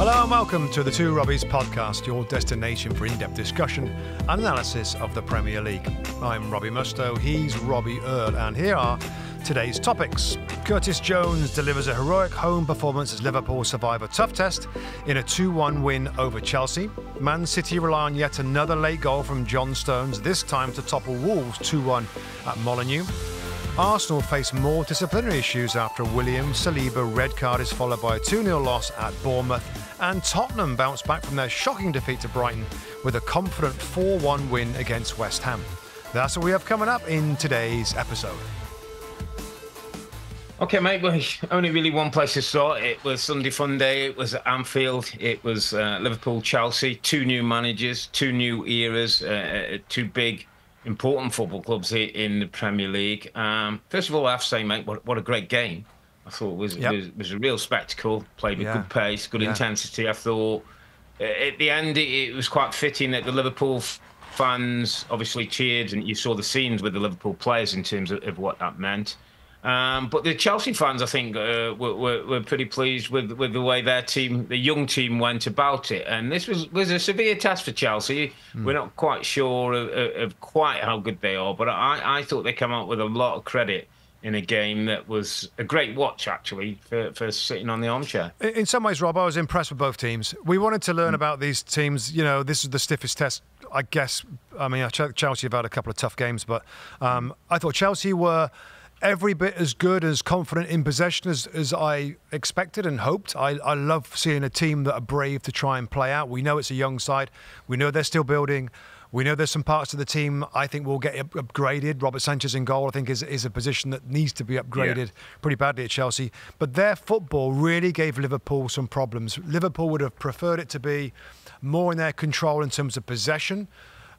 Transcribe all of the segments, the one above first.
Hello and welcome to the Two Robbies Podcast, your destination for in-depth discussion and analysis of the Premier League. I'm Robbie Mustoe, he's Robbie Earle, and here are today's topics. Curtis Jones delivers a heroic home performance as Liverpool survive a tough test in a 2-1 win over Chelsea. Man City rely on yet another late goal from John Stones, this time to topple Wolves 2-1 at Molineaux. Arsenal face more disciplinary issues after a William Saliba red card is followed by a 2-0 loss at Bournemouth, and Tottenham bounce back from their shocking defeat to Brighton with a confident 4-1 win against West Ham. That's what we have coming up in today's episode. Okay, mate, well, only really one place to start. It was Sunday Fun Day. It was at Anfield. It was Liverpool, Chelsea, two new managers, two new eras, two big, important football clubs in the Premier League. First of all, I have to say, mate, what a great game. I thought it was a real spectacle, played with good pace, good intensity. I thought at the end it was quite fitting that the Liverpool fans obviously cheered, and you saw the scenes with the Liverpool players in terms of what that meant. But the Chelsea fans, I think, were pretty pleased with the way their team, the young team, went about it. And this was a severe test for Chelsea. We're not quite sure of quite how good they are, but I thought they came out with a lot of credit in a game that was a great watch, actually, for sitting on the armchair. In some ways, Rob, I was impressed with both teams. We wanted to learn about these teams. You know, this is the stiffest test, I guess. I mean, Chelsea have had a couple of tough games, but I thought Chelsea were every bit as good, as confident in possession as I expected and hoped. I love seeing a team that are brave to try and play out. We know it's a young side. We know they're still building. We know there's some parts of the team I think will get upgraded. Robert Sanchez in goal, I think, is a position that needs to be upgraded pretty badly at Chelsea. But their football really gave Liverpool some problems. Liverpool would have preferred it to be more in their control in terms of possession.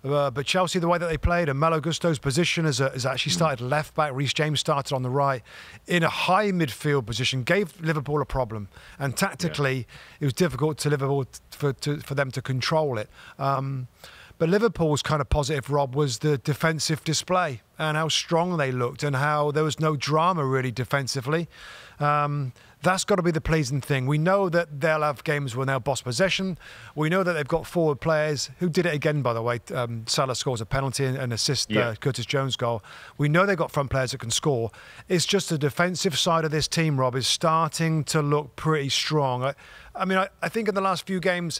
But Chelsea, the way that they played, and Malo Gusto's position has actually started left back. Reece James started on the right in a high midfield position, gave Liverpool a problem. And tactically, it was difficult to Liverpool for them to control it. But Liverpool's kind of positive, Rob, was the defensive display and how strong they looked and how there was no drama really defensively. That's got to be the pleasing thing. We know that they'll have games when they'll boss possession. We know that they've got forward players who did it again, by the way. Salah scores a penalty and assists Curtis Jones' goal. We know they've got front players that can score. It's just the defensive side of this team, Rob, is starting to look pretty strong. I mean, I think in the last few games,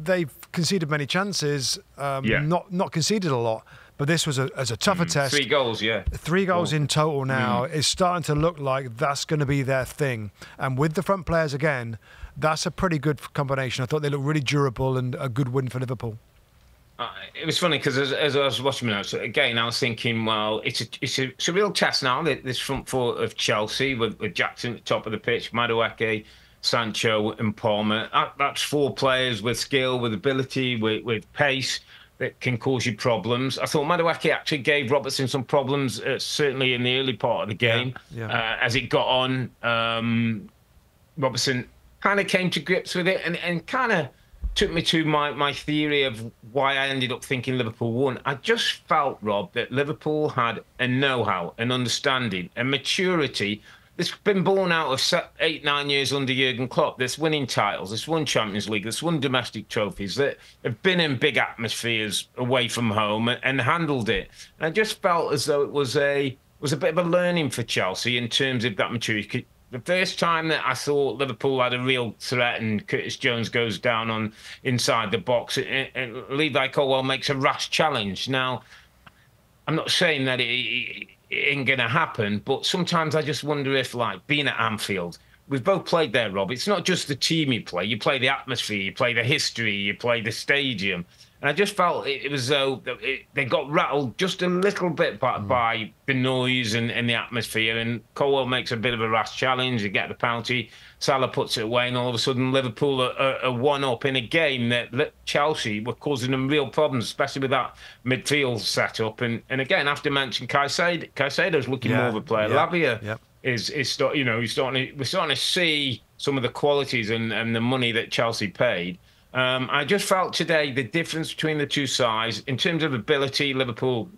they've conceded many chances, not conceded a lot. But this was a tougher test. 3 goals, 3 goals in total now. It's starting to look like that's going to be their thing. And with the front players again, that's a pretty good combination. I thought they looked really durable and a good win for Liverpool. It was funny because as I was watching it, again, I was thinking, well, it's a real test now, this front four of Chelsea with Jackson at the top of the pitch, Madueke, Sancho and Palmer. That's 4 players with skill, with ability, with pace that can cause you problems. I thought Madueke actually gave Robertson some problems, certainly in the early part of the game. As it got on, Robertson kind of came to grips with it and kind of took me to my theory of why I ended up thinking Liverpool won. I just felt, Rob, that Liverpool had a know-how, an understanding, a maturity. It's been born out of 8-9 years under Jurgen Klopp. That's winning titles. It's won Champions League. It's won domestic trophies. That have been in big atmospheres away from home and handled it. And I just felt as though it was a bit of a learning for Chelsea in terms of that maturity. The first time that I thought Liverpool had a real threat and Curtis Jones goes down on inside the box and Levi Colwill makes a rash challenge. Now, I'm not saying that it ain't going to happen, but sometimes I just wonder if, like, being at Anfield, we've both played there, Rob. It's not just the team you play the atmosphere, you play the history, you play the stadium. And I just felt it was though they got rattled just a little bit by the noise and the atmosphere. And Colwill makes a bit of a rash challenge. You get the penalty. Salah puts it away, and all of a sudden Liverpool are one up in a game that Chelsea were causing them real problems, especially with that midfield setup. And again, after mentioning Caicedo's looking more of a player. Lavia is we're starting to see some of the qualities and the money that Chelsea paid. I just felt today the difference between the two sides in terms of ability. Liverpool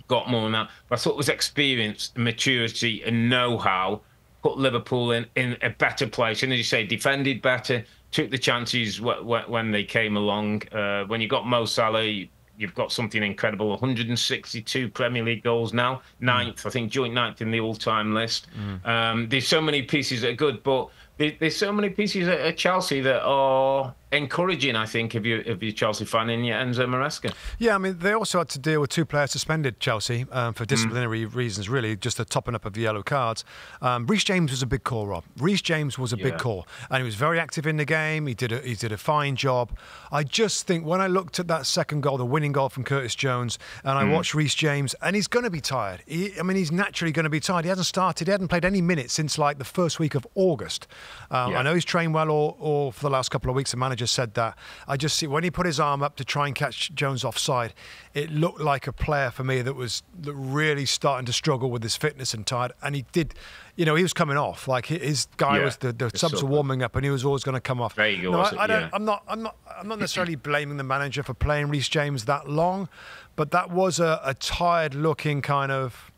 got more than that, but I thought it was experience, maturity, and know-how put Liverpool in a better place. And as you say, defended better, took the chances when they came along. When you got Mo Salah, you've got something incredible. 162 Premier League goals now, ninth, I think, joint ninth in the all-time list. There's so many pieces that are good, but there's so many pieces at Chelsea that are encouraging, I think, if you're a Chelsea fan in your Enzo Maresca. Yeah, I mean, they also had to deal with 2 players suspended, Chelsea, for disciplinary reasons, really, just the topping up of the yellow cards. Reece James was a big call, Rob. Reece James was a big call, and he was very active in the game. He did a fine job. I just think when I looked at that second goal, the winning goal from Curtis Jones, and I watched Reece James, and he's going to be tired. He's naturally going to be tired. He hadn't played any minutes since like the first week of August. I know he's trained well all for the last couple of weeks. The manager said that. I just see when he put his arm up to try and catch Jones offside, it looked like a player for me that was really starting to struggle with his fitness and tired. And he did, he was coming off. Like his guy was the subs were warming up, and he was always going to come off. There you go. I'm not necessarily blaming the manager for playing Reece James that long, but that was a tired-looking kind of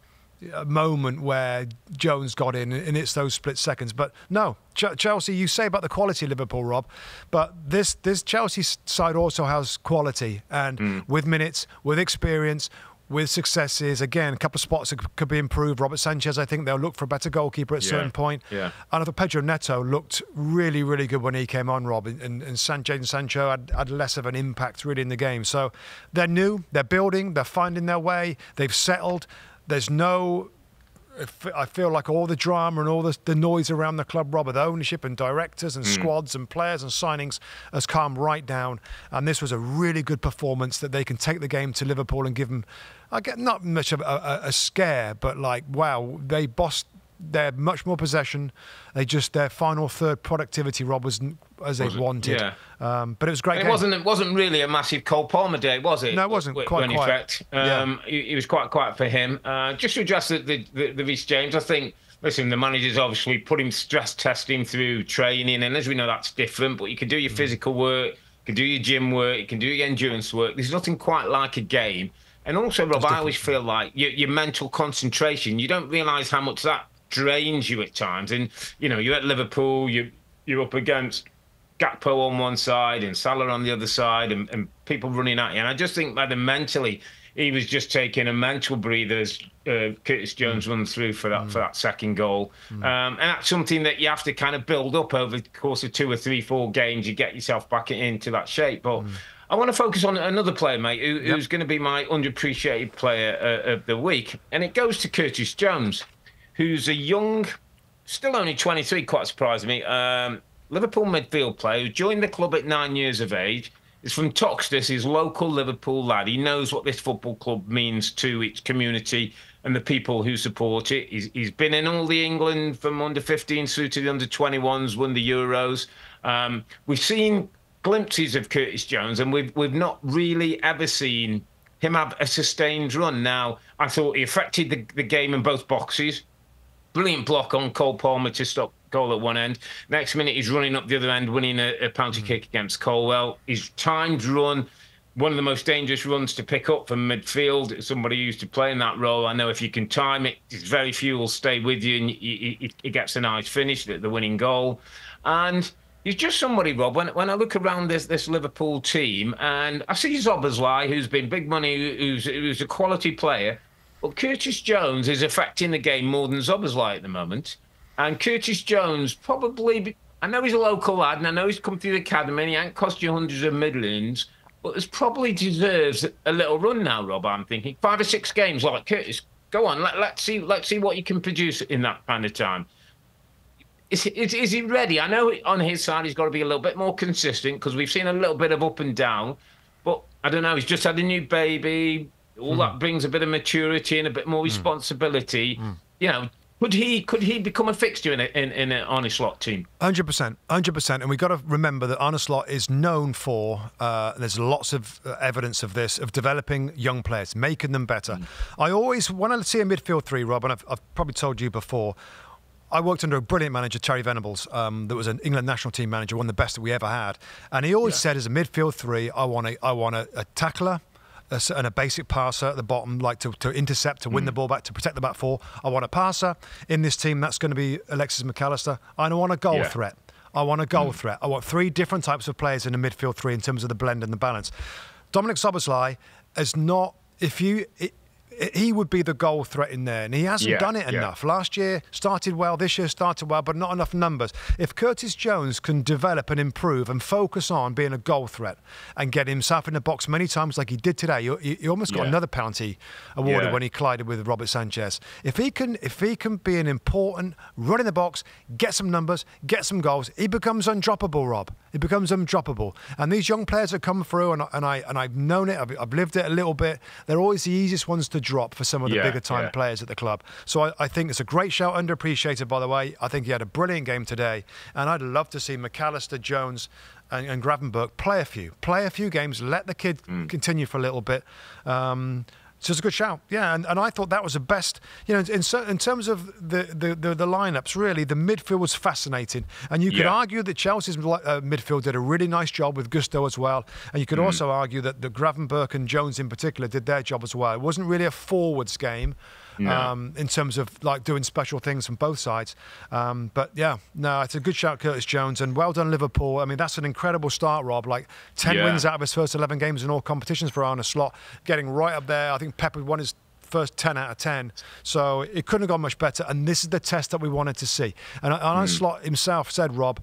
moment where Jones got in, and it's those split seconds. But no, Chelsea, you say about the quality of Liverpool, Rob, but this Chelsea side also has quality, and with minutes, with experience, with successes. Again, a couple of spots that could be improved. Robert Sanchez, I think they'll look for a better goalkeeper at a certain point. And I thought Pedro Neto looked really, really good when he came on, Rob, and Jadon Sancho had less of an impact really in the game. So they're new, they're building, they're finding their way, they've settled. There's no, I feel like all the drama and all the noise around the club, Rob, the ownership and directors and squads and players and signings has calmed right down. And this was a really good performance that they can take the game to Liverpool and give them, I get not much of a scare, but like, wow, they bossed. They're much more possession. Their final third productivity, Rob, wasn't as they wanted. But it was a great game. It wasn't really a massive Cole Palmer day, was it? No, it wasn't quite. It was quite quiet for him. Just to address the Reece James, I think. Listen, the manager's obviously put him stress testing through training, and as we know, that's different. But you can do your physical work, you can do your gym work, you can do your endurance work. There's nothing quite like a game. And also, Rob, I always feel like your mental concentration. You don't realise how much that drains you at times. And you're at Liverpool, you're up against Gakpo on one side and Salah on the other side, and people running at you. And I just think that mentally, he was just taking a mental breather as Curtis Jones runs through for that second goal. And that's something that you have to kind of build up over the course of 2 or 3, 4 games. You get yourself back into that shape. But I want to focus on another player, mate, who's going to be my underappreciated player of the week. And it goes to Curtis Jones, who's a young, still only 23, quite surprised me, Liverpool midfield player who joined the club at 9 years of age. He's from Toxteth, he's local Liverpool lad. He knows what this football club means to its community and the people who support it. He's been in all the England from under-15s through to the under-21s, won the Euros. We've seen glimpses of Curtis Jones, and we've not really ever seen him have a sustained run. Now, I thought he affected the game in both boxes. Brilliant block on Cole Palmer to stop goal at one end. Next minute, he's running up the other end, winning a penalty kick against Colwell. His timed run, one of the most dangerous runs to pick up from midfield. Somebody who used to play in that role. I know if you can time it, very few will stay with you, and he gets a nice finish, the winning goal. And he's just somebody, Rob, when I look around this Liverpool team, and I see Szoboszlai, who's been big money, who's a quality player, but Curtis Jones is affecting the game more than Szoboszlai at the moment. And Curtis Jones probably, I know he's a local lad, and I know he's come through the academy, and he ain't cost you hundreds of millions, but this probably deserves a little run now, Rob, I'm thinking. 5 or 6 games like Curtis. Go on, let's see what you can produce in that kind of time. Is he ready? I know on his side he's got to be a little bit more consistent because we've seen a little bit of up and down, but I don't know, he's just had a new baby. All that brings a bit of maturity and a bit more responsibility. Could he become a fixture in an Arne Slot team? 100%. And we've got to remember that Arne Slot is known for, there's lots of evidence of this, of developing young players, making them better. I always, when I see a midfield three, Rob, and I've probably told you before, I worked under a brilliant manager, Terry Venables, that was an England national team manager, one of the best that we ever had. And he always said, as a midfield three, I want a tackler, and a basic passer at the bottom, like to intercept, to win the ball back, to protect the back four. I want a passer in this team. That's going to be Alexis McAllister. I want a goal threat. I want a goal threat. I want 3 different types of players in the midfield 3 in terms of the blend and the balance. Dominic Szoboszlai is not, he would be the goal threat in there, and he hasn't done it enough. Last year started well, this year started well, but not enough numbers. If Curtis Jones can develop and improve and focus on being a goal threat and get himself in the box many times like he did today, he almost got another penalty awarded when he collided with Robert Sanchez. If he can be an important run in the box, get some numbers, get some goals, he becomes undroppable, Rob. He becomes undroppable. And these young players that come through, and I've known it, I've lived it a little bit, they're always the easiest ones to drop for some of the bigger time players at the club. So I think it's a great shout, underappreciated, by the way. I think he had a brilliant game today, and I'd love to see McAllister, Jones and Gravenberch play a few games, let the kid continue for a little bit. So it's a good shout, and I thought that was the best. In terms of the lineups, really, the midfield was fascinating, and you could argue that Chelsea's midfield did a really nice job with Gusto as well, and you could also argue that the Gravenberch and Jones in particular did their job as well. It wasn't really a forwards game. In terms of like doing special things from both sides. It's a good shout, Curtis Jones, and well done, Liverpool. I mean, that's an incredible start, Rob. Like 10 wins out of his first 11 games in all competitions for Arne Slot, getting right up there. I think Pep won his first 10 out of 10. So it couldn't have gone much better, and this is the test that we wanted to see. And Arne Slot himself said, Rob,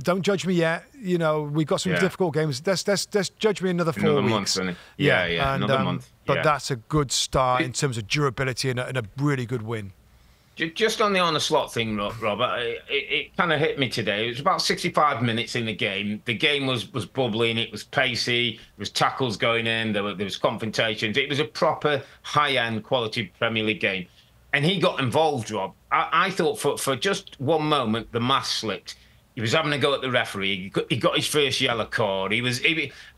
don't judge me yet. We've got some difficult games. Let's judge me another 4 weeks. Month, another month. But that's a good start in terms of durability and a really good win. Just on the Arne Slot thing, Rob, it kind of hit me today. It was about 65 minutes in the game. The game was bubbling. It was pacey. There was tackles going in. There was confrontations. It was a proper high-end quality Premier League game. And he got involved, Rob. I thought for just one moment, the mask slipped. He was having a go at the referee. He got his first yellow card.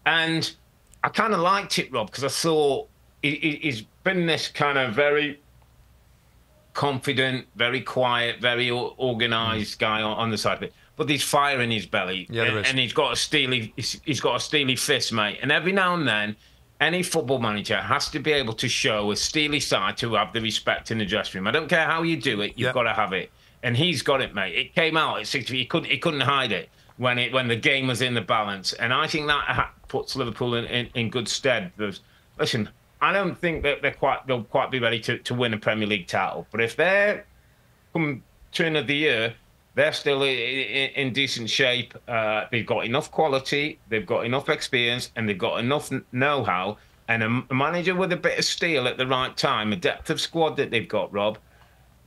And I kind of liked it, Rob, because I thought he's been this kind of very confident, very quiet, very organised guy on the side of it. But there's fire in his belly, and he's got a steely fist, mate. And every now and then, any football manager has to be able to show a steely side to have the respect in the dressing room. I don't care how you do it, you've got to have it. And he's got it, mate. It came out at 60. He couldn't hide it when the game was in the balance. And I think that puts Liverpool in good stead. Listen, I don't think that they'll quite be ready to win a Premier League title. But if they're come turn of the year, they're still in decent shape. They've got enough quality, they've got enough experience, and they've got enough know-how. And a manager with a bit of steel at the right time, a depth of squad that they've got, Rob,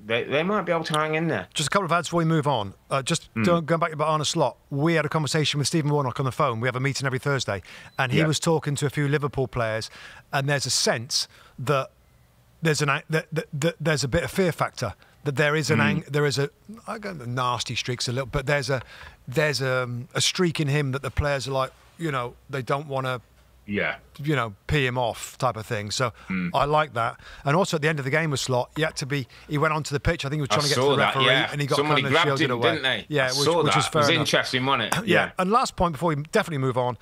they might be able to hang in there. Just a couple of ads before we move on. Going back about Arne Slot, we had a conversation with Stephen Warnock on the phone. We have a meeting every Thursday, and he was talking to a few Liverpool players, and there's a sense that there's a bit of fear factor. That there is I go nasty streaks a little, but there's a streak in him that the players are like, they don't want to. Pee him off type of thing. So I like that. And also at the end of the game with Slot, he went onto the pitch. I think he was trying to get to the referee, and he got somebody kind of grabbed shielded him, away. Didn't they? Yeah, which was fair enough. It was interesting, wasn't it? Yeah. And last point before we definitely move on,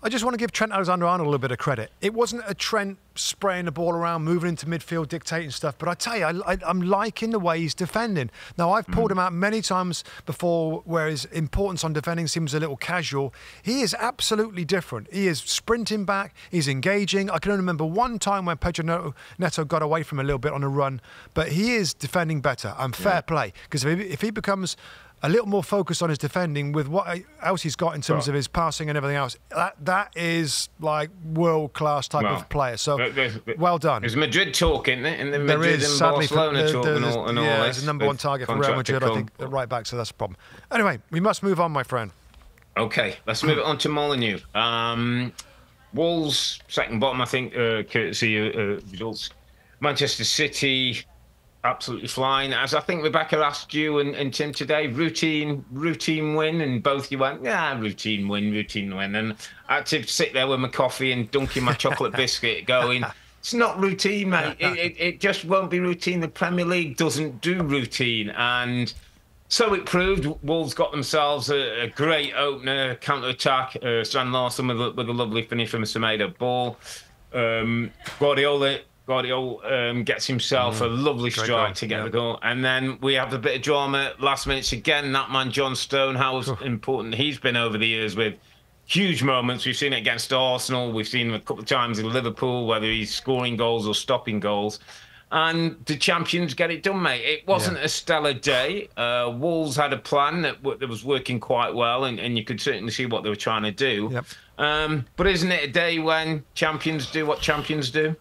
I just want to give Trent Alexander-Arnold a little bit of credit. It wasn't a Trent spraying the ball around, moving into midfield, dictating stuff. But I tell you, I'm liking the way he's defending. Now, I've pulled him out many times before where his importance on defending seems a little casual. He is absolutely different. He is sprinting back. He's engaging. I can only remember one time when Pedro Neto got away from him a little bit on a run. But he is defending better, and fair play. Because if he becomes a little more focused on his defending with what else he's got in terms of his passing and everything else, that is like world-class type of player. So, well done. There's Madrid talk, isn't it? And the Madrid and Barcelona talk and all that. Yeah, it's a number one target for Real Madrid, I think, right back, so that's a problem. Anyway, we must move on, my friend. Okay, let's move it on to Molineaux. Wolves, second bottom, I think, courtesy results. Manchester City, absolutely flying. As I think Rebecca asked you and Tim today, routine win, and both you went, routine win. And I had to sit there with my coffee and dunking my chocolate biscuit going, it's not routine, mate. It just won't be routine. The Premier League doesn't do routine. And so it proved. Wolves got themselves a great opener, counter-attack. Strand Larson with a lovely finish from a Semedo ball. Guardiola Guardiola gets himself a lovely strike to get the goal. And then we have a bit of drama last minutes again. That man, John Stone, how important he's been over the years with huge moments. We've seen it against Arsenal. We've seen him a couple of times in Liverpool, whether he's scoring goals or stopping goals. And the champions get it done, mate. It wasn't a stellar day. Wolves had a plan that was working quite well, and you could certainly see what they were trying to do. Yep. But isn't it a day when champions do what champions do?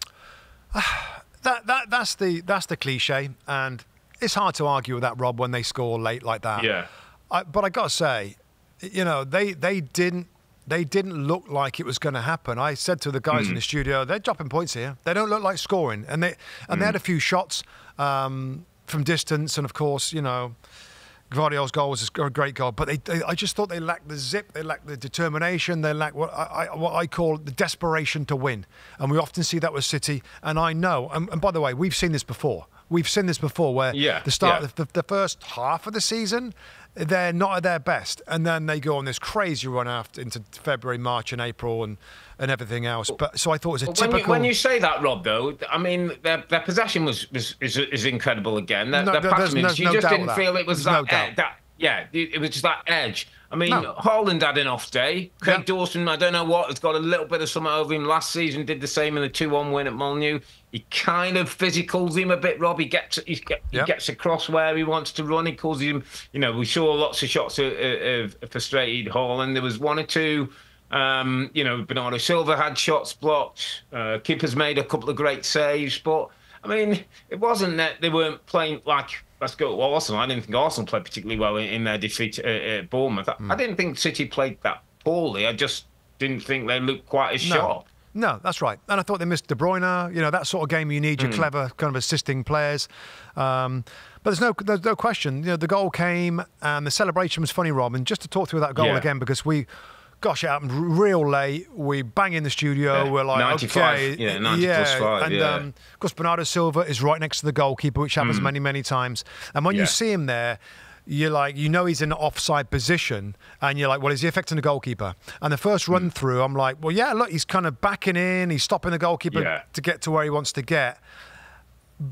That's the cliche, and it's hard to argue with that, Rob, when they score late like that. Yeah. But I got to say, they didn't look like it was going to happen. I said to the guys in the studio, they're dropping points here. They don't look like scoring. And they had a few shots from distance. And, of course, Guardiola's goal was a great goal. But I just thought they lacked the zip. They lacked the determination. They lacked what I call the desperation to win. And we often see that with City. And I know, and by the way, we've seen this before. We've seen this before where the first half of the season, they're not at their best. And then they go on this crazy run after into February, March and April and everything else. But so I thought it was a typical... When you say that, Rob, though, I mean, their possession is incredible again. Their passing, you just didn't feel it was it was just that edge. I mean, Haaland had an off day. Craig Dawson, I don't know what, has got a little bit of something over him. Last season did the same in the 2-1 win at Molineaux. He kind of physicals him a bit, Rob. He gets across where he wants to run. He calls him, we saw lots of shots of frustrated Haaland. There was one or two, Bernardo Silva had shots blocked. Keepers made a couple of great saves. But, I mean, it wasn't that they weren't playing like... Let's go to Arsenal. I didn't think Arsenal played particularly well in their defeat at Bournemouth. I didn't think City played that poorly. I just didn't think they looked quite as sharp. No, that's right. And I thought they missed De Bruyne. That sort of game you need your clever kind of assisting players. But there's no question. The goal came and the celebration was funny, Rob. And just to talk through that goal again, because gosh, it happened real late. We bang in the studio. We're like, 95, 90 plus 5. And of course, Bernardo Silva is right next to the goalkeeper, which happens many, many times. And when you see him there, you're like, he's in an offside position, and you're like, well, is he affecting the goalkeeper? And the first run through, I'm like, well, yeah, look, he's kind of backing in. He's stopping the goalkeeper to get to where he wants to get.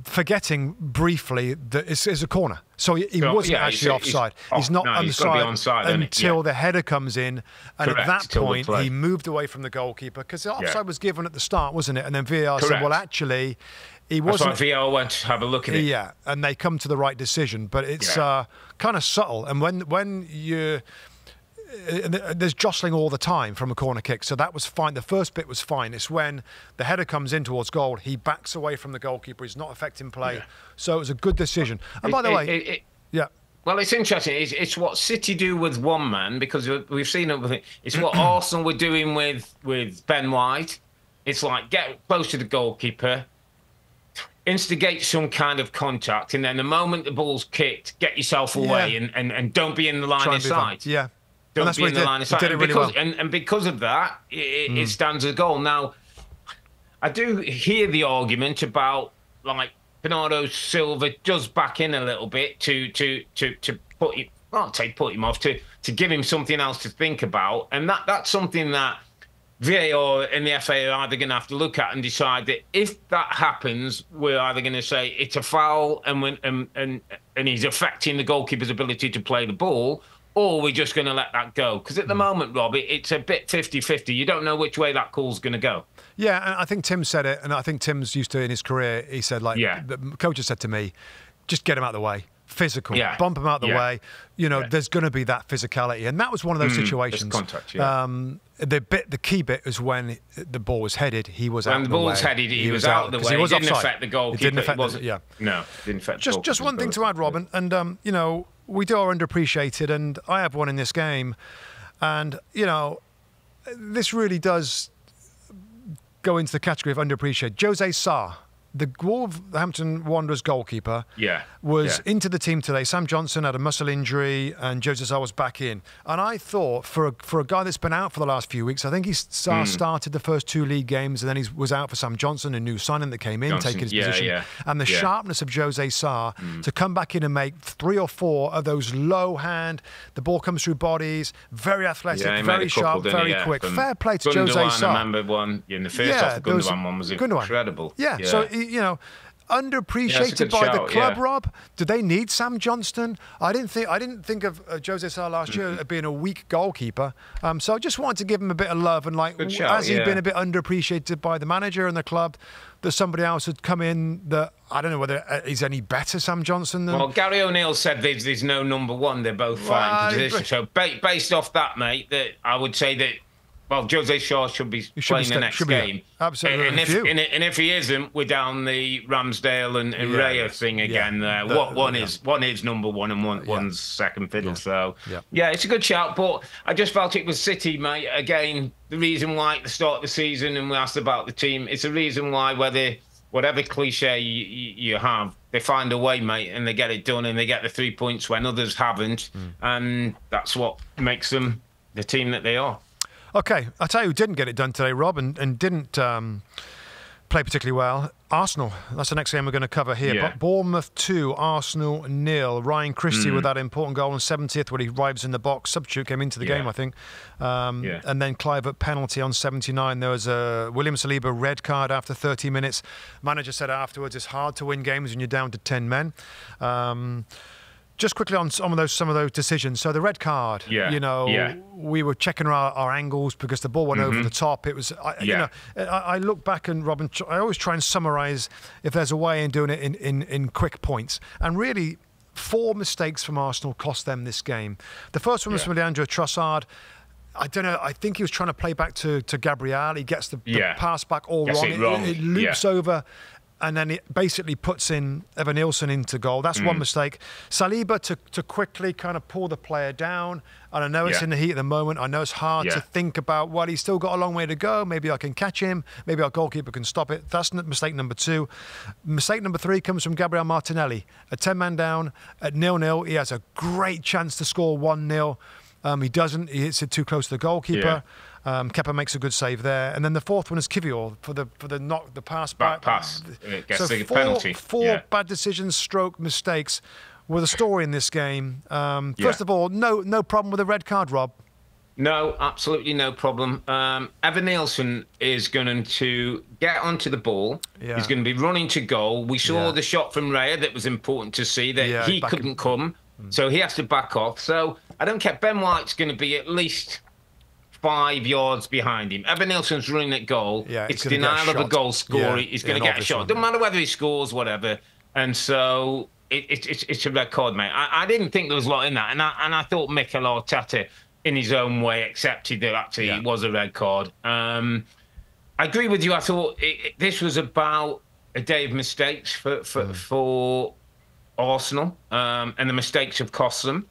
Forgetting briefly that it's a corner. So he wasn't actually offside. He's not onside until the header comes in. And at that point, he moved away from the goalkeeper because the offside was given at the start, wasn't it? And then VAR said, well, actually, he wasn't. That's why VAR went to have a look at it. Yeah, and they come to the right decision. But it's kind of subtle. And when you... There's jostling all the time from a corner kick, so that was fine. The first bit was fine. It's when the header comes in towards goal, he backs away from the goalkeeper. He's not affecting play, so it was a good decision. And by the way, well, it's interesting. It's what City do with one man, because we've seen it. It's what Arsenal were doing with Ben White. It's like get close to the goalkeeper, instigate some kind of contact, and then the moment the ball's kicked, get yourself away and don't be in the line of sight. Yeah. Don't be in the line of sight. And because of that, it stands as a goal. Now, I do hear the argument about, like, Bernardo Silva does back in a little bit to put him, not say put him off, to give him something else to think about. And that's something that VAR and the FA are either going to have to look at and decide that if that happens, we're either going to say it's a foul and he's affecting the goalkeeper's ability to play the ball, or we're just going to let that go. Because at the moment, Rob, it's a bit 50-50. You don't know which way that call's going to go. Yeah, and I think Tim said it, and I think Tim's used to in his career, he said, the coach has said to me, just get him out of the way. Physical, bump him out of the way. There's going to be that physicality. And that was one of those situations. Contact, the key bit is when the ball was headed, he was out of the way. When the ball was headed, he was out of the way. It didn't affect the goalkeeper. It didn't affect No, it didn't affect the goalkeeper. Just one thing to add, Robin, and, we do are underappreciated, and I have one in this game. And, this really does go into the category of underappreciated. Jose Sarr, the Wolverhampton Wanderers goalkeeper, was into the team today. Sam Johnson had a muscle injury, and Jose Sarr was back in. And I thought, for a guy that's been out for the last few weeks, I think Sarr started the first 2 league games, and then he was out for Sam Johnson, a new signing that came in, taking his position. And the sharpness of Jose Sarr to come back in and make 3 or 4 of those low hand, the ball comes through bodies, very athletic, very sharp, very quick. Fair play to Jose Sarr. I remember one in the first half. The Gundogan one was incredible. So underappreciated by the club, yeah. Rob? Do they need Sam Johnston? I didn't think of Jose Sá last year as being a weak goalkeeper. So I just wanted to give him a bit of love and has he been a bit underappreciated by the manager and the club? That somebody else had come in that I don't know whether he's any better, Sam Johnston. Than... Well, Gary O'Neill said there's no number one. They're both fine positions. So based off that, mate, that I would say that. Well, Jose Shaw should be playing the next game. Absolutely. And if he isn't, we're down the Ramsdale and Raya thing again there. One is number one and one's second fiddle. Yeah. So, it's a good shout. But I just felt it was City, mate. Again, the reason why at the start of the season, and we asked about the team, it's a reason why whatever cliche you have, they find a way, mate, and they get it done and they get the 3 points when others haven't. And that's what makes them the team that they are. Okay, I'll tell you who didn't get it done today, Rob, and didn't play particularly well. Arsenal. That's the next game we're going to cover here. Yeah. But Bournemouth 2, Arsenal 0. Ryan Christie with that important goal on 70th when he arrives in the box. Substitute came into the game, I think. And then Clive penalty on 79. There was a William Saliba red card after 30 minutes. Manager said afterwards it's hard to win games when you're down to 10 men. Just quickly on some of those decisions. So the red card, we were checking our angles because the ball went over the top. It was, I look back and Robin, I always try and summarise if there's a way in doing it in quick points. And really, 4 mistakes from Arsenal cost them this game. The first one was from Leandro Trossard. I don't know. I think he was trying to play back to Gabriel. He gets the pass back all wrong. It loops over. And then it basically puts in Evan Nilsson into goal. That's one mistake. Saliba to quickly kind of pull the player down. And I know it's in the heat of the moment. I know it's hard to think about, well, he's still got a long way to go. Maybe I can catch him. Maybe our goalkeeper can stop it. That's mistake number 2. Mistake number 3 comes from Gabriel Martinelli. A 10-man down at 0-0. He has a great chance to score 1-0. He doesn't. He hits it too close to the goalkeeper. Kepa makes a good save there, and then the 4th one is Kivior for the pass back. Pass. Gets so the penalty. Four bad decisions, stroke mistakes, were the story in this game. First of all, no problem with a red card, Rob. No, absolutely no problem. Evan Nilsson is going to get onto the ball. Yeah. He's going to be running to goal. We saw the shot from Raya that was important to see that he couldn't come, so he has to back off. So I don't care. Ben White's going to be at least 5 yards behind him. Evan Nilsson's running at goal. Yeah, it's denial of a goal score. He's going to get a shot. Doesn't matter whether he scores, whatever. And so it's a red card, mate. I didn't think there was a lot in that. And I thought Mikel Arteta, in his own way, accepted that actually it was a red card. I agree with you. I thought this was about a day of mistakes for Arsenal. And the mistakes have cost them.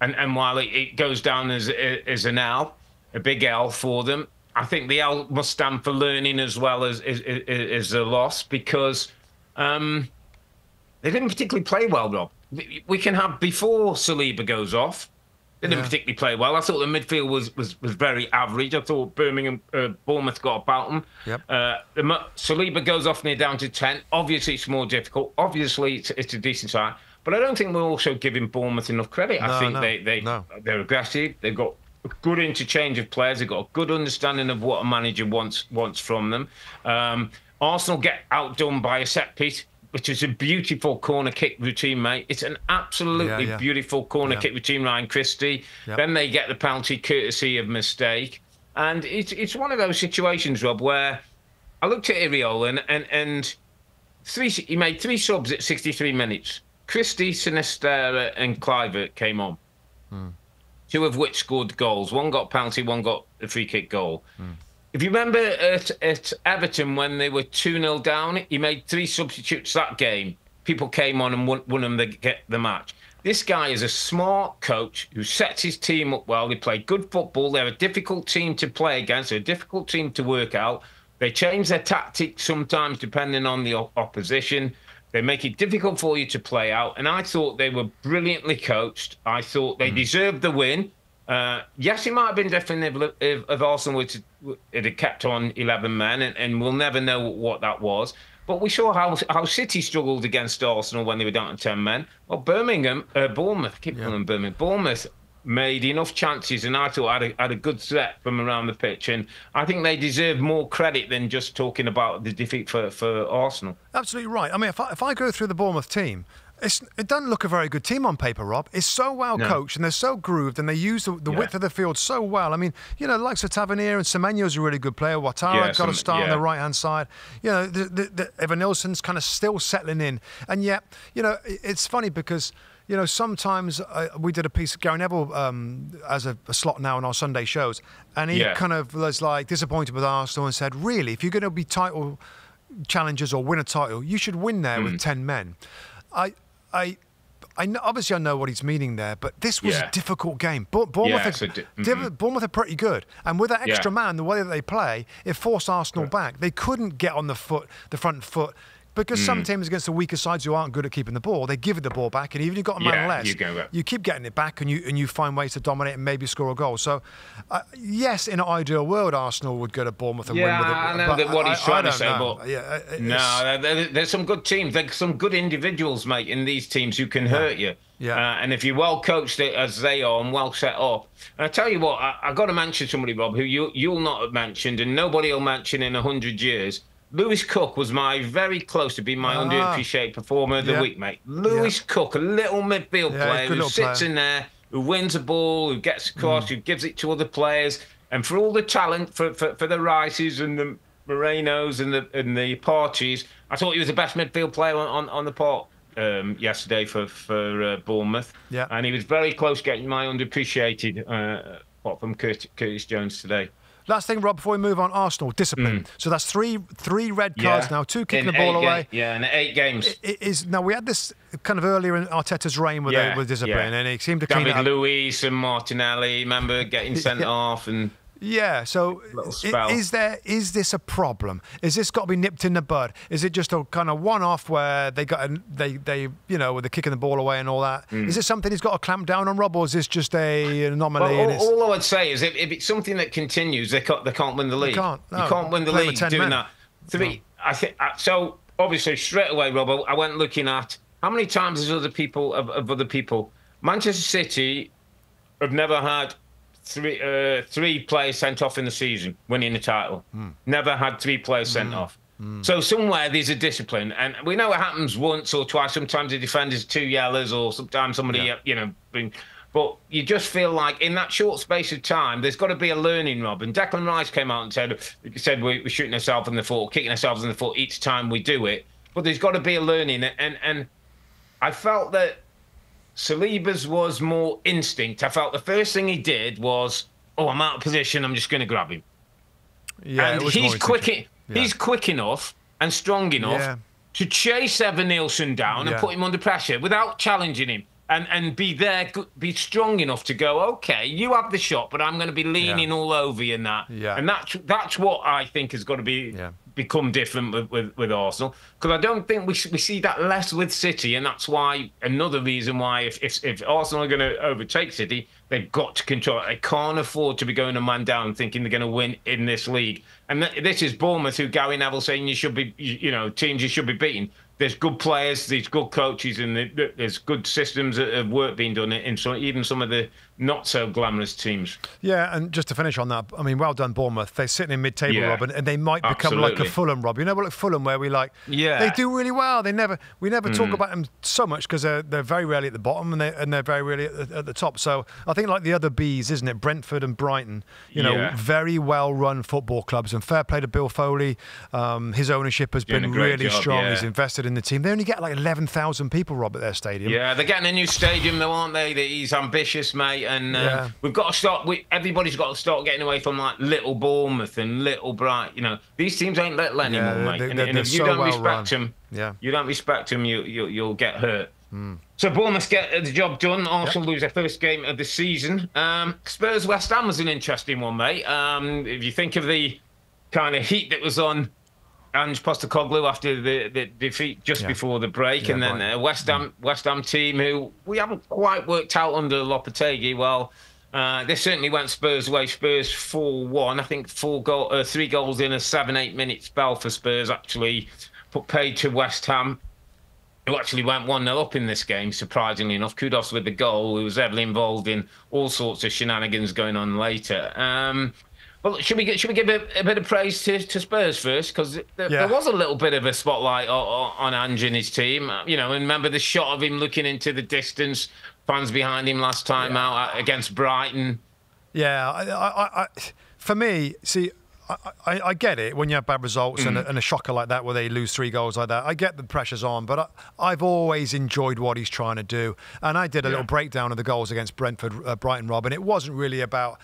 And while it goes down as an L, a big L for them, I think the L must stand for learning as well as a loss because they didn't particularly play well, Rob. We can have, before Saliba goes off, they didn't particularly play well. I thought the midfield was very average. I thought Bournemouth got about them. Yep. Saliba goes off near down to 10. Obviously, it's more difficult. Obviously, it's a decent side. But I don't think we're also giving Bournemouth enough credit. I think they're aggressive. They've got a good interchange of players. They've got a good understanding of what a manager wants from them. Arsenal get outdone by a set piece, which is a beautiful corner kick routine, mate. It's an absolutely beautiful corner kick routine, Ryan Christie. Yep. Then they get the penalty courtesy of mistake. And it's one of those situations, Rob, where I looked at Earle and he made 3 subs at 63 minutes. Christie, Sinisterra and Kluivert came on. 2 of which scored goals. 1 got penalty, 1 got a free kick goal. If you remember at Everton when they were 2-0 down, he made 3 substitutes that game. People came on and won them the match. This guy is a smart coach who sets his team up well. They play good football. They're a difficult team to play against. They're a difficult team to work out. They change their tactics sometimes depending on the opposition. They make it difficult for you to play out. And I thought they were brilliantly coached. I thought they deserved the win. Yes, it might have been different if Arsenal had kept on 11 men, and we'll never know what that was. But we saw how City struggled against Arsenal when they were down to 10 men. Well, Bournemouth, made enough chances, and I thought had a good threat from around the pitch. And I think they deserve more credit than just talking about the defeat for Arsenal. Absolutely right. I mean, if I go through the Bournemouth team, it doesn't look a very good team on paper, Rob. It's so well coached and they're so grooved and they use the width of the field so well. I mean, you know, like Tavernier and Semenyo's a really good player. Ouattara got a start on the right-hand side. You know, Evan Nilsson's kind of still settling in. And yet, you know, it's funny because, you know, sometimes we did a piece of Gary Neville as a slot now on our Sunday shows, and he kind of was like disappointed with Arsenal and said, really, if you're going to be title challengers or win a title, you should win there with 10 men. I know, obviously I know what he's meaning there, but this was a difficult game. Bournemouth are pretty good, and with that extra man, the way that they play, it forced Arsenal back. They couldn't get on the front foot. Because some teams against the weaker sides who aren't good at keeping the ball, they give it the ball back, and even if you've got a man less, you keep getting it back, and you find ways to dominate and maybe score a goal. So, yes, in an ideal world, Arsenal would go to Bournemouth and win with it. I know what he's trying to say, but there's some good teams. There's some good individuals, mate, in these teams who can hurt you. And if you're well coached as they are and well set up, and I tell you what, I got to mention somebody, Rob, who you'll not have mentioned, and nobody will mention in 100 years. Lewis Cook was very close to being my underappreciated performer of the week, mate. Lewis Cook, a little midfield player who sits in there, who wins a ball, who gets across, who gives it to other players. And for all the talent, for the Rices and the Molineaux and the Parties, I thought he was the best midfield player on the park yesterday for Bournemouth. And he was very close getting my underappreciated apart from Curtis Jones today. Last thing, Rob, before we move on, Arsenal, discipline. So that's three red cards now, 2 kicking the ball away. In 8 games. Now, we had this kind of earlier in Arteta's reign with discipline, and he seemed to clean it up. David Luiz and Martinelli, remember, getting sent off and... Yeah, so is this a problem? Is this got to be nipped in the bud? Is it just a kind of one-off where they you know, with the kicking the ball away and all that? Is it something he's got to clamp down on, Rob, or is this just an anomaly? Well, all I would say is if it's something that continues, they can't win the league. They can't. No. You can't win the league doing that. So obviously straight away, Rob, I went looking at how many times has other people. Manchester City have never had three players sent off in the season, winning the title. Never had 3 players sent off. So somewhere there's a discipline, and we know it happens once or twice. Sometimes the defender's 2 yellers, or sometimes somebody, but you just feel like in that short space of time, there's got to be a learning, Rob. And Declan Rice came out and said we're shooting ourselves in the foot, kicking ourselves in the foot each time we do it. But there's got to be a learning, and I felt that Saliba's was more instinct. I felt the first thing he did was, I'm out of position, I'm just going to grab him. And he's quick enough and strong enough to chase Evan Nilsson down and put him under pressure without challenging him. And be strong enough to go, okay, you have the shot, but I'm going to be leaning all over you in that. And that's what I think has got to be become different with Arsenal, because I don't think we see that less with City, and that's why another reason why if Arsenal are going to overtake City, they've got to control it. They can't afford to be going a man down thinking they're going to win in this league. And this is Bournemouth, who Gary Neville saying you should be, teams you should be beating. There's good players, there's good coaches, and there's good systems of work being done in even some of the not so glamorous teams. Yeah, and just to finish on that, I mean, well done, Bournemouth. They're sitting in mid-table, Rob, and they might become like a Fulham, Rob. You know, like Fulham, where we they do really well. We never talk about them so much because they're very rarely at the bottom and they're very rarely at the top. So I think like the other Bs, isn't it? Brentford and Brighton, very well-run football clubs. And fair play to Bill Foley. His ownership has been really strong. He's invested in the team. They only get like 11,000 people, Rob, at their stadium. Yeah, they're getting a new stadium though, aren't they? He's ambitious, mate. And we've got to start. Everybody's got to start getting away from like little Bournemouth and little Brighton. These teams ain't little anymore, mate. And if you don't respect them, you'll get hurt. So Bournemouth get the job done. Arsenal lose their first game of the season. Spurs West Ham was an interesting one, mate. If you think of the kind of heat that was on Ange Postecoglou after the defeat just before the break, and then West Ham team who we haven't quite worked out under Lopetegui. Well, they certainly went Spurs' way. Spurs 4-1. I think 3 goals in a 7-8 minute spell for Spurs actually put paid to West Ham. who actually went 1-0 up in this game, surprisingly enough. Kudos with the goal. He was heavily involved in all sorts of shenanigans going on later. Well, should we give a bit of praise to Spurs first? Because there was a little bit of a spotlight on Ange and his team. You know, and remember the shot of him looking into the distance, fans behind him last time out against Brighton. Yeah, I for me, see, I get it when you have bad results and a shocker like that where they lose 3 goals like that. I get the pressure's on, but I've always enjoyed what he's trying to do. And I did a little breakdown of the goals against Brentford, Brighton, Rob, and it wasn't really about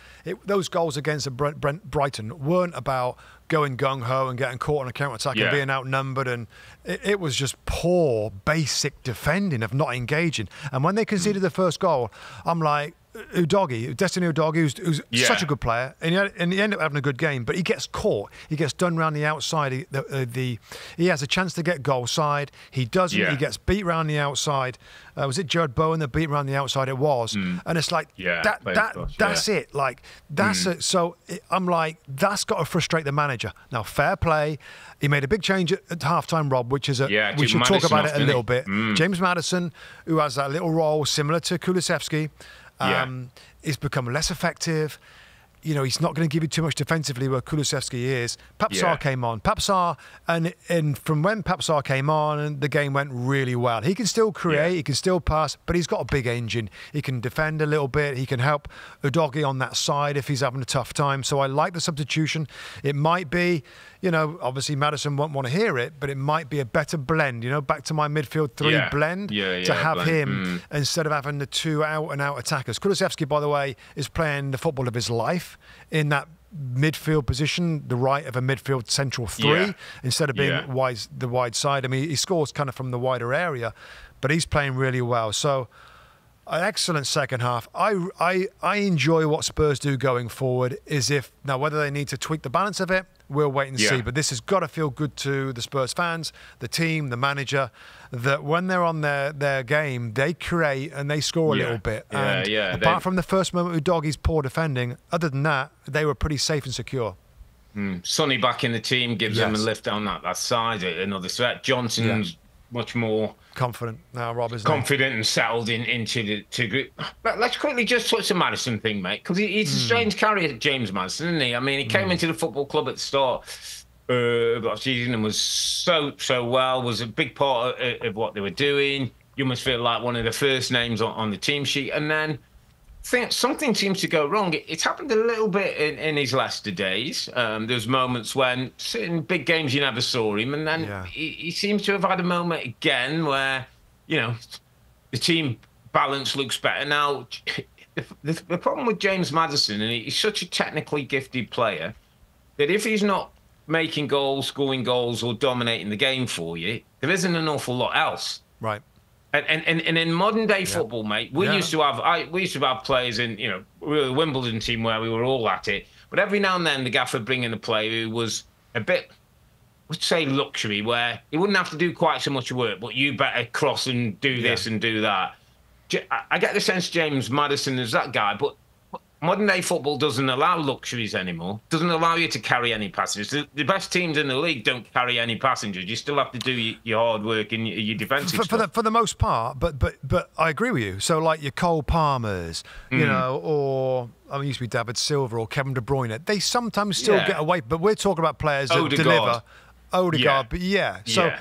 those goals against Brighton weren't about going gung-ho and getting caught on a counter-attack and being outnumbered. And it was just poor, basic defending of not engaging. And when they conceded the first goal, I'm like, Destiny Udogie, who's such a good player, and he ended up having a good game, but he gets caught. He gets done round the outside. He has a chance to get goal side. He doesn't. He gets beat round the outside. Was it Jared Bowen that beat round the outside? It was. And it's like, that's it. Like, that's it. So I'm like, that's got to frustrate the manager. Now, fair play. He made a big change at halftime, Rob, which is we should talk about it a little bit. James Maddison, who has that little role similar to Kulusevski, he's become less effective. You know, he's not going to give you too much defensively where Kulusevski is. Papsar came on. Papsar, and from when Papsar came on, the game went really well. He can still create, he can still pass, but he's got a big engine. He can defend a little bit. He can help Udogie on that side if he's having a tough time. So I like the substitution. It might be, you know, obviously Maddison won't want to hear it, but it might be a better blend, you know, back to my midfield 3 blend to have him instead of having the 2 out-and-out attackers. Kulusevski, by the way, is playing the football of his life in that midfield position, the right of a midfield central 3, instead of being the wide side. I mean, he scores kind of from the wider area, but he's playing really well. So an excellent second half. I enjoy what Spurs do going forward. Now whether they need to tweak the balance of it, we'll wait and see. But this has got to feel good to the Spurs fans, the team, the manager, that when they're on their game, they create and they score a little bit. Apart from the first moment with Udogie's poor defending, other than that, they were pretty safe and secure. Sonny back in the team gives them a lift down that side, another threat. Johnson's much more confident now, Rob, isn't confident and settled into the group. But let's quickly just touch the Maddison thing, mate, because he's a strange carrier, James Maddison, isn't he? I mean, he came into the football club at the start of last season and was so well, was a big part of what they were doing. You must feel like one of the first names on the team sheet, and then something seems to go wrong. It's happened a little bit in his Leicester days. There's moments when in big games you never saw him, and then he seems to have had a moment again where, you know, the team balance looks better. Now, the problem with James Maddison, and he's such a technically gifted player, that if he's not making goals, scoring goals, or dominating the game for you, there isn't an awful lot else. Right. And in modern day football, mate, we used to have players in, you know, we were a Wimbledon team where we were all at it. But every now and then the gaffer would bring in a player who was a bit, let's say, luxury, where he wouldn't have to do quite so much work, but you better cross and do this and do that. I get the sense James Maddison is that guy, but modern day football doesn't allow luxuries anymore. Doesn't allow you to carry any passengers. The best teams in the league don't carry any passengers. You still have to do your hard work and your defensive stuff. For the most part, but I agree with you. So like your Cole Palmers, you know, or I mean, it used to be David Silva or Kevin De Bruyne. They sometimes still get away, but we're talking about players that deliver. Odegaard, but so.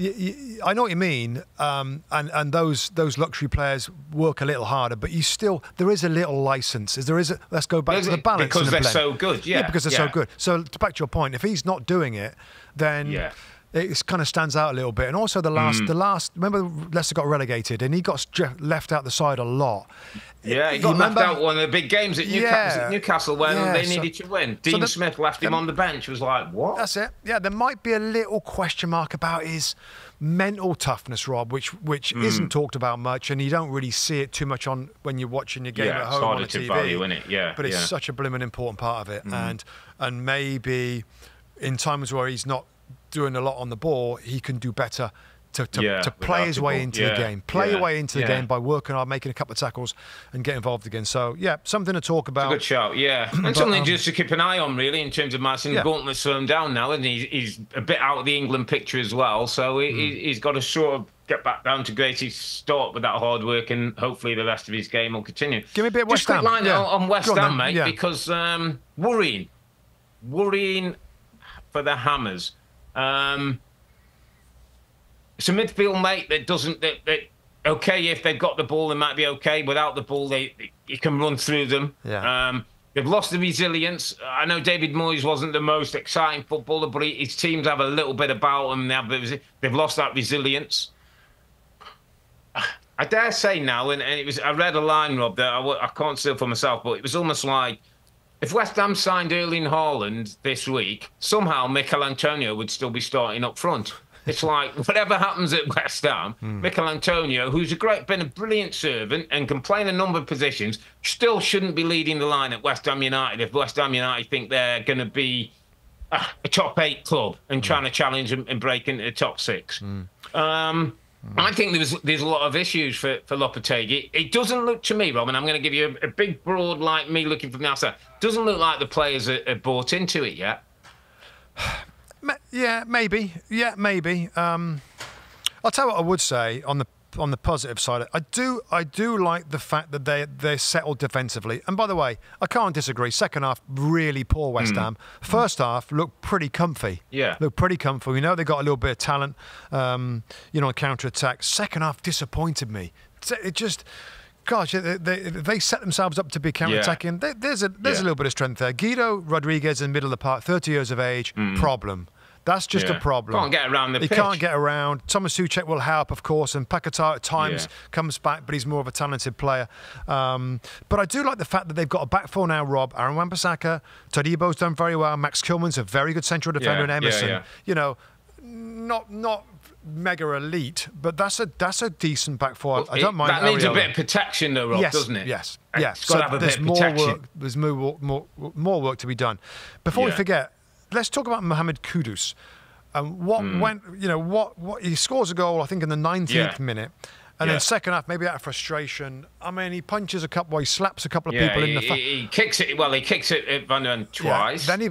I know what you mean, and those luxury players work a little harder, but there is a little license. Let's go back to the balance because they're so good. Because they're so good. So back to your point, if he's not doing it, then it kind of stands out a little bit. And also the last. Remember, Leicester got relegated, and he got left out the side a lot. Yeah, he got left out one of the big games at Newcastle when they needed to win. Dean Smith left him on the bench. Was like, what? That's it. Yeah, there might be a little question mark about his mental toughness, Rob, which isn't talked about much, and you don't really see it too much when you're watching your game at home on the TV. Value, isn't it? Yeah, but it's such a blooming important part of it, and maybe in times where he's not doing a lot on the ball, he can do better to play his way into the game. Play your way into the game by working hard, making a couple of tackles and get involved again. So, yeah, something to talk about. It's a good shout, yeah. And something just to keep an eye on, really, in terms of Martin. Gauntlet's slowing down now, and he's a bit out of the England picture as well. So he's got to sort of get back down to Gracie's start with that hard work, and hopefully the rest of his game will continue. Give me a bit of West Ham. Just a quick line on West Ham, mate, because worrying for the Hammers. It's a midfield, mate, that doesn't... okay, if they've got the ball, they might be okay. Without the ball, you can run through them. Yeah. They've lost the resilience. I know David Moyes wasn't the most exciting footballer, but his teams have a little bit about them. They've lost that resilience. I dare say now, and it was, I read a line, Rob, that I can't steal for myself, but it was almost like, if West Ham signed Erling Haaland this week, somehow Mikel Antonio would still be starting up front. It's like, whatever happens at West Ham, Mikel Antonio, who's been a brilliant servant and can play in a number of positions, still shouldn't be leading the line at West Ham United if West Ham United think they're going to be a top 8 club and trying to challenge and break into the top 6. I think there's a lot of issues for Lopetegui. It doesn't look to me, Rob, and I'm going to give you a big, broad, like me looking from the outside, doesn't look like the players are bought into it yet. Yeah, maybe. I'll tell you what I would say on the positive side. I do like the fact that they're settled defensively. And by the way, I can't disagree. Second half, really poor West Ham. First half looked pretty comfy. Yeah, looked pretty comfy. We know they got a little bit of talent, on counter attack. Second half disappointed me. It just. Gosh, they set themselves up to be counter-attacking. There's a little bit of strength there. Guido Rodriguez in the middle of the park, 30 years of age, problem. That's just a problem. Can't get around the pitch. He can't get around. Thomas Souček will help, of course, and Paquetá at times comes back, but he's more of a talented player. But I do like the fact that they've got a back four now, Rob. Aaron Wan-Bissaka, Todibo's done very well. Max Kilman's a very good central defender in Emerson. Not mega elite, but that's a decent back four. I don't mind. That needs a bit of protection, though, Rob, doesn't it? Yes. So there's more work. There's more work to be done. Before we forget, let's talk about Mohamed Kudus. He scores a goal, I think, in the 19th minute. And then second half, maybe out of frustration, I mean, he punches he slaps a couple of people in the face. He kicks it. Well, he kicks it at Van der Ven twice. Then he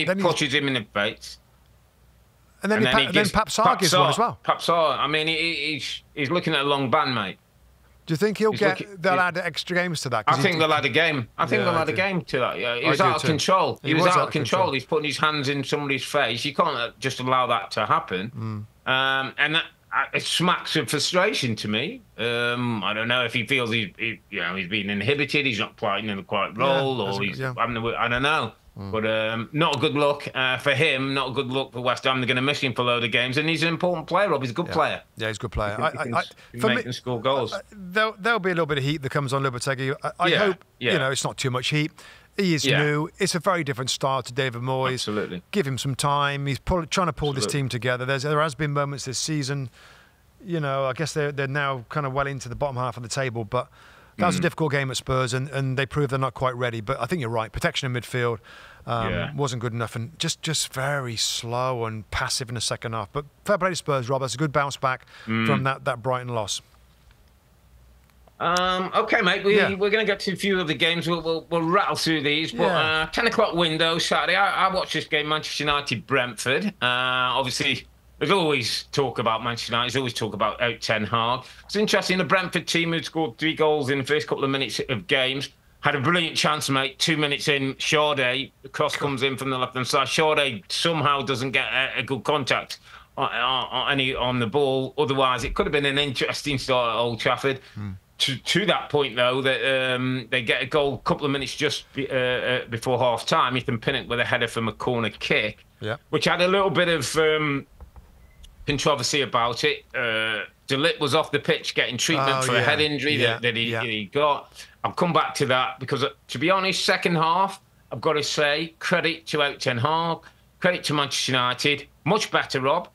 pushes him in the face. And then Papsar gives one as well. Papsar, I mean, he's looking at a long ban, mate. Do you think they'll add extra games to that? I think they'll add a game. They'll add a game to that. Yeah, he was out of control. He was out of control. He's putting his hands in somebody's face. You can't just allow that to happen. And it smacks of frustration to me. I don't know if he feels he's being inhibited. He's not playing in the right role, or I don't know. But not a good look for him, not a good look for West Ham. They're going to miss him for a load of games, and he's an important player, Rob. He's a good player. Yeah, he's a good player. For me, score goals. There'll be a little bit of heat that comes on Lopetegui. I hope it's not too much heat. He is new. It's a very different style to David Moyes. Absolutely. Give him some time. He's trying to pull this team together. There has been moments this season. I guess they're now kind of well into the bottom half of the table, but that was a difficult game at Spurs, and they proved they're not quite ready. But I think you're right. Protection in midfield wasn't good enough, and just very slow and passive in the second half. But fair play to Spurs, Rob. That's a good bounce back from that Brighton loss. Okay, mate. We're going to get to a few of the games. We'll rattle through these. But 10 o'clock window Saturday. I watched this game, Manchester United Brentford. Obviously, there's always talk about Manchester United. There's always talk about Ten Hag. It's interesting. The Brentford team who scored 3 goals in the first couple of minutes of games had a brilliant chance, mate. 2 minutes in, Sade, the cross comes in from the left-hand side. Sade somehow doesn't get a good contact on the ball. Otherwise, it could have been an interesting start at Old Trafford. To that point, though, that they get a goal a couple of minutes just before half-time. Ethan Pinnock with a header from a corner kick, which had a little bit of controversy about it. De Ligt was off the pitch getting treatment for a head injury that he got. I'll come back to that because, to be honest, second half, I've got to say, credit to Ten Hag, credit to Manchester United. Much better, Rob.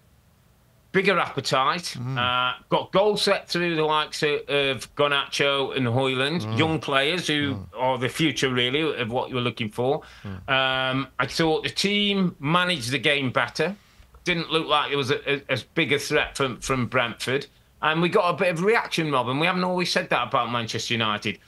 Bigger appetite. Got goals set through the likes of Garnacho and Højlund, young players who are the future, really, of what you're looking for. I thought the team managed the game better. didn't look like it was as big a threat from Brentford. And we got a bit of reaction, Rob, and we haven't always said that about Manchester United.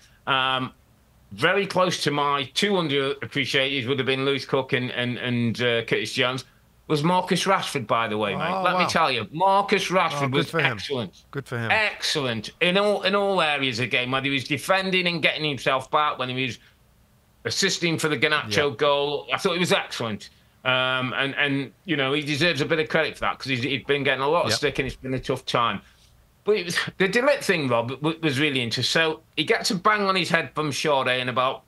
Very close to my two underappreciated would have been Lewis Cook and Curtis Jones. Was Marcus Rashford, by the way, mate. Let me tell you, Marcus Rashford was excellent. Good for him. Excellent in all areas of the game, whether he was defending and getting himself back, when he was assisting for the Garnacho goal. I thought he was excellent. And you know, he deserves a bit of credit for that, because he's been getting a lot of stick and it's been a tough time. But the De Ligt thing, Rob, was really interesting. So he gets a bang on his head from Sade in about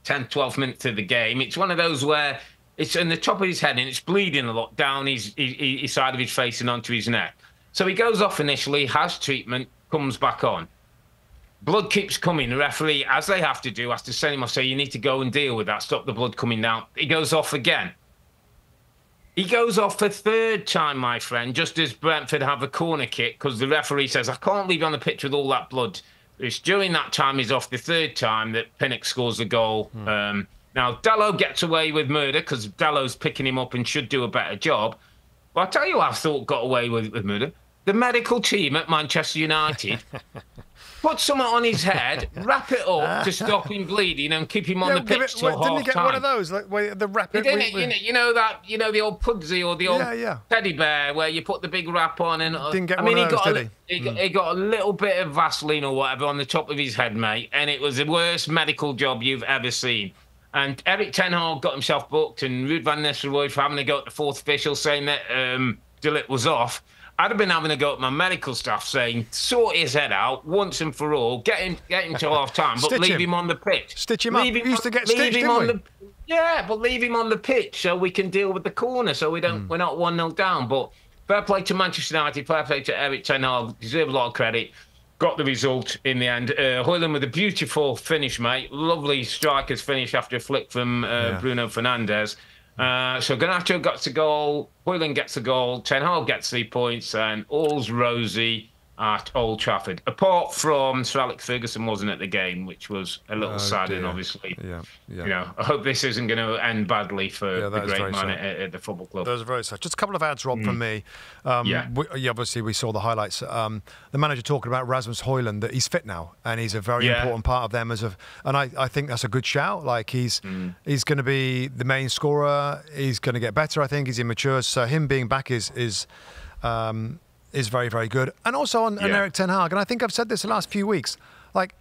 10, 12 minutes of the game. It's one of those where it's in the top of his head and it's bleeding a lot down his side of his face and onto his neck. So he goes off initially, has treatment, comes back on. Blood keeps coming. The referee, as they have to do, has to send him off, say, you need to go and deal with that, stop the blood coming down. He goes off again. He goes off a third time, my friend, just as Brentford have a corner kick, because the referee says, I can't leave you on the pitch with all that blood. It's during that time he's off the third time that Pinnock scores the goal. Now, Dalot gets away with murder, because Dalot's picking him up and should do a better job. But I'll tell you who I thought got away with murder. The medical team at Manchester United put something on his head, wrap it up to stop him bleeding and keep him on the pitch till half time. Didn't he get one of those, like the wrap it? You know the old Pudsey or the old teddy bear where you put the big wrap on and didn't get one of those, did he? He got a little bit of Vaseline or whatever on the top of his head, mate, and it was the worst medical job you've ever seen. And Erik ten Hag got himself booked, and Ruud van Nistelrooy for having to go at the fourth official saying that De Ligt was off. I'd have been having to go at my medical staff saying, sort his head out once and for all, get him till half time, but leave him on the pitch. Stitch him up. We used to get stitched, didn't we? Yeah, but leave him on the pitch so we can deal with the corner, so we're not 1-0 down. But fair play to Manchester United, fair play to Erik ten Hag, deserve a lot of credit. Got the result in the end. Højlund with a beautiful finish, mate. Lovely striker's finish after a flick from Bruno Fernandes. So Garnacho gets a goal, Højlund gets a goal, Ten Hag gets 3 points, and all's rosy at Old Trafford. Apart from Sir Alex Ferguson wasn't at the game, which was a little sad, and obviously, you know, I hope this isn't going to end badly for the great man at the football club. Those are very sad. Just a couple of ads, Rob, from me. Obviously, we saw the highlights. The manager talking about Rasmus Højlund, that he's fit now, and he's a very important part of them. And I think that's a good shout. Like he's going to be the main scorer. He's going to get better. I think he's immature. So him being back is very, very good. And also on Erik ten Hag, and I think I've said this the last few weeks, like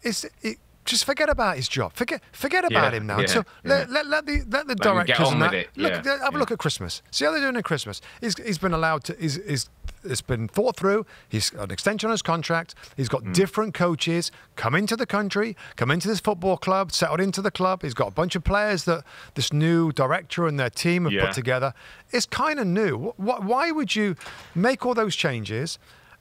just forget about his job. Forget about him now. So let the directors and that have a look at Christmas. See how they're doing at Christmas. He's been allowed to. It's been thought through. He's got an extension on his contract. He's got different coaches come into the country, come into this football club, settled into the club. He's got a bunch of players that this new director and their team have put together. It's kind of new. Why would you make all those changes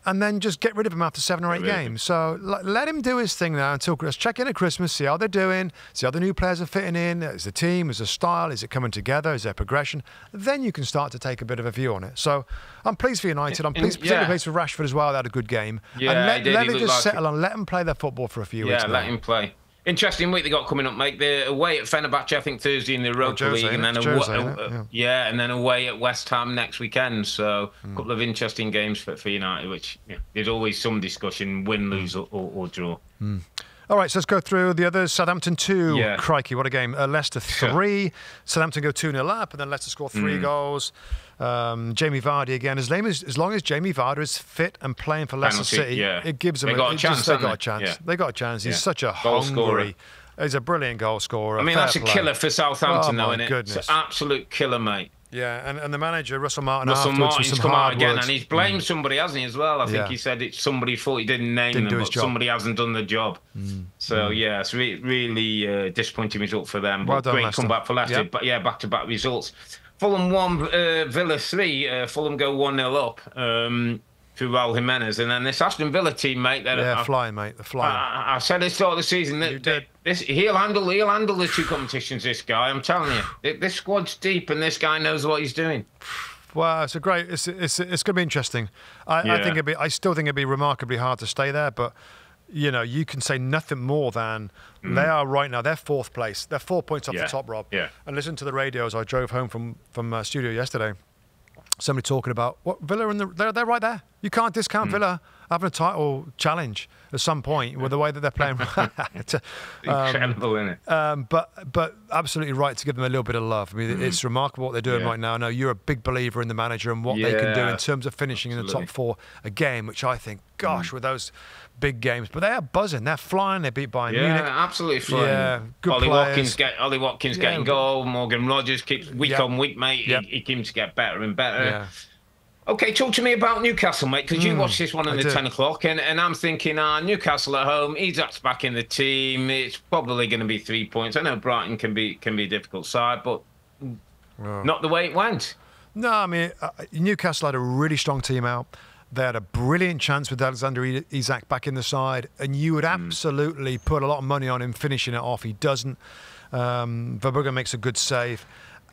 and then just get rid of him after 7 or 8 games? So let him do his thing now until Christmas. Check in at Christmas, see how they're doing, see how the new players are fitting in. Is the team, is the style, is it coming together, is there progression? Then you can start to take a bit of a view on it. So I'm pleased for United. I'm particularly pleased for Rashford as well. They had a good game. Yeah, and let it just settle and let them play their football for a few weeks. Yeah, let him play. Interesting week they got coming up, mate. They're away at Fenerbahce, I think, Thursday in the Europa League, and then and then away at West Ham next weekend. So a couple of interesting games for United, which there's always some discussion: win, lose, or draw. All right, so let's go through the others. Southampton 2. Crikey, what a game. Leicester 3. Southampton go 2-0 up, and then Leicester score 3 goals. Jamie Vardy again. As long as Jamie Vardy is fit and playing for Leicester City, it gives them a chance. They got a chance. They got a chance. He's such a hungry. He's a brilliant goal scorer. I mean, that's a killer for Southampton, though, isn't it? Goodness. It's an absolute killer, mate. Yeah, and the manager, Russell Martin, Martin's come out again, and he's blamed somebody, hasn't he, as well? I think he said it's somebody's fault he didn't name them, but somebody hasn't done the job. So, it's really disappointing result for them. But great comeback for Leicester. But, back-to-back results. Fulham 1, Villa 3. Fulham go 1-0 up through Raul Jimenez. And then this Aston Villa team, mate. They're flying, mate. They're flying. I said at the start of the season that he'll handle the 2 competitions, this guy. I'm telling you. This squad's deep, and this guy knows what he's doing. Wow, it's going to be interesting. I still think it'd be remarkably hard to stay there, but you can say nothing more than they are right now. They're 4th place. They're 4 points off the top, Rob. And listen to the radio as I drove home from studio yesterday. somebody talking about what Villa and they're right there. You can't discount Villa having a title challenge at some point with the way that they're playing. Incredible, isn't it? But absolutely right to give them a little bit of love. I mean, it's remarkable what they're doing right now. I know you're a big believer in the manager and what they can do in terms of finishing in the top 4 a game, which I think, gosh, with those big games, but they are buzzing. They're flying. They beat Bayern Munich. Yeah, absolutely flying. Yeah, good Ollie players. Watkins getting goal. Morgan Rogers keeps week on week, mate. He keeps to get better and better. Yeah. Okay, talk to me about Newcastle, mate, because you watched this one on the 10 o'clock, and I'm thinking, Newcastle at home, Isaac's back in the team. It's probably going to be 3 points. I know Brighton can be a difficult side, but not the way it went. No, I mean, Newcastle had a really strong team out. They had a brilliant chance with Alexander Isak back in the side, and you would absolutely put a lot of money on him finishing it off. He doesn't. Verbruggen makes a good save.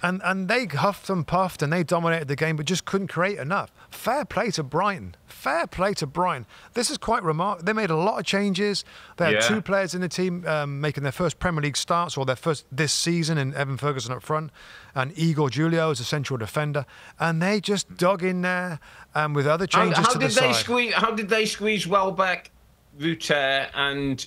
And they huffed and puffed and they dominated the game but just couldn't create enough. Fair play to Brighton. Fair play to Brighton. This is quite remarkable. They made a lot of changes. They had 2 players in the team making their first Premier League starts or their first this season, and Evan Ferguson up front and Igor Julio as a central defender. And they just dug in there with other changes to the side. How did they squeeze Welbeck, Ruter and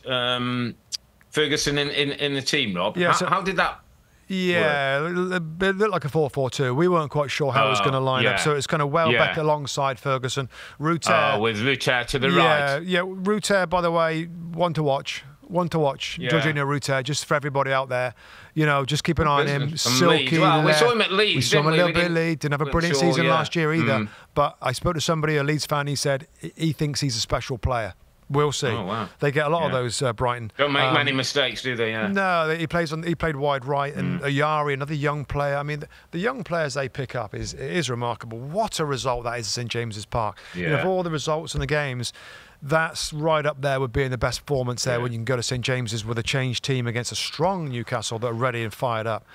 Ferguson in the team, Rob? Yeah, how did that... Yeah, it looked like a 4-4-2. We weren't quite sure how it was going to line up. So it's kind of Welbeck alongside Ferguson. Ruter. With Ruter to the right. Yeah, Ruter, by the way, one to watch. Yeah. Jorginho Ruter, just for everybody out there. You know, just keep an eye on him. Silky. Well, we saw him at Leeds. We saw him a little bit at Leeds. Didn't have a brilliant season last year either. But I spoke to somebody, a Leeds fan, he said he thinks he's a special player. We'll see. Oh, wow. They get a lot of those, Brighton. Don't make many mistakes, do they? Yeah. No, he played wide right, and Ayari, another young player. I mean, the young players they pick up is remarkable. What a result that is at St James's Park. Yeah. You know, of all the results in the games, that's right up there with being the best performance there when you can go to St James's with a changed team against a strong Newcastle that are ready and fired up.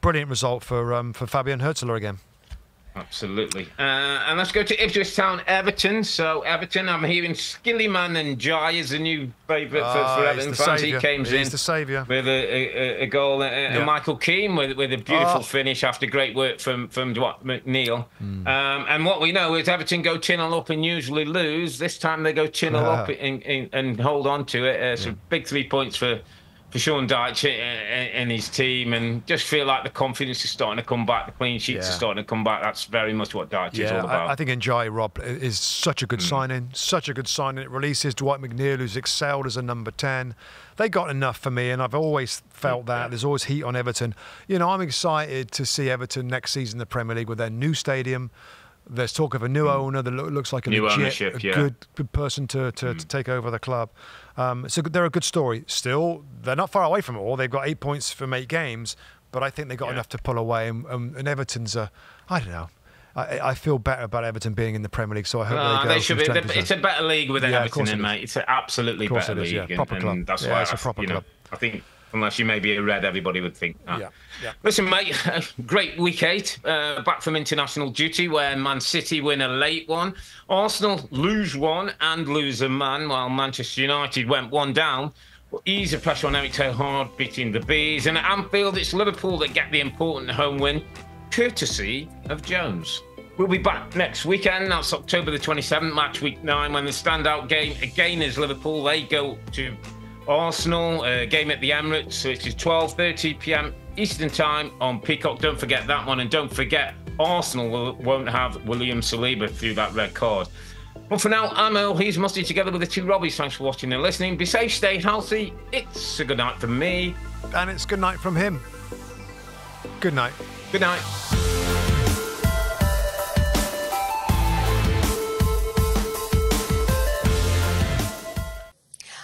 Brilliant result for Fabian Hürzeler again. Absolutely. And let's go to Ipswich Town, Everton. So Everton, I'm hearing Skillyman and Jai is the new favourite for Everton fans. He came in the saviour with a goal. And Michael Keane with a beautiful finish after great work from McNeil. And what we know is Everton go 2-0 up and usually lose. This time they go 2-0 up and hold on to it. So big 3 points for Sean Dyche and his team, and just feel like the confidence is starting to come back, the clean sheets are starting to come back. That's very much what Dyche is all about. I think Njai, Rob, is such a good signing, such a good signing. It releases Dwight McNeil, who's excelled as a number 10. They got enough for me, and I've always felt that. There's always heat on Everton. You know, I'm excited to see Everton next season in the Premier League with their new stadium. There's talk of a new owner that looks like a new legit, ownership, good person to take over the club. So they're a good story. Still, they're not far away from it all. They've got 8 points from 8 games, but I think they got enough to pull away. And Everton's I don't know. I feel better about Everton being in the Premier League, so I hope they should be. It's a better league with Everton in, mate. It's an absolutely better league. Proper club. And that's why it's a proper club. I think, unless you maybe read, everybody would think that. Yeah. Listen, mate, great week 8, back from international duty where Man City win a late one. Arsenal lose one and lose a man, while Manchester United went one down. Ease of pressure on Eric Ten Hag beating the Bees. And at Anfield, it's Liverpool that get the important home win, courtesy of Jones. We'll be back next weekend. That's October the 27th, match week 9, when the standout game again is Liverpool. They go to Arsenal, game at the Emirates, so it's 12:30 p.m. Eastern Time on Peacock. Don't forget that one, and don't forget Arsenal won't have William Saliba through that red card. But for now, I'm Earle, he's Mustoe, together with the 2 Robbies. Thanks for watching and listening. Be safe, stay healthy. It's a good night from me. And it's good night from him. Good night. Good night.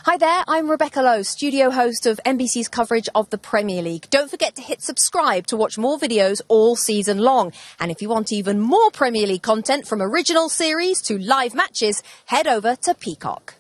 Hi there, I'm Rebecca Lowe, studio host of NBC's coverage of the Premier League. Don't forget to hit subscribe to watch more videos all season long. And if you want even more Premier League content, from original series to live matches, head over to Peacock.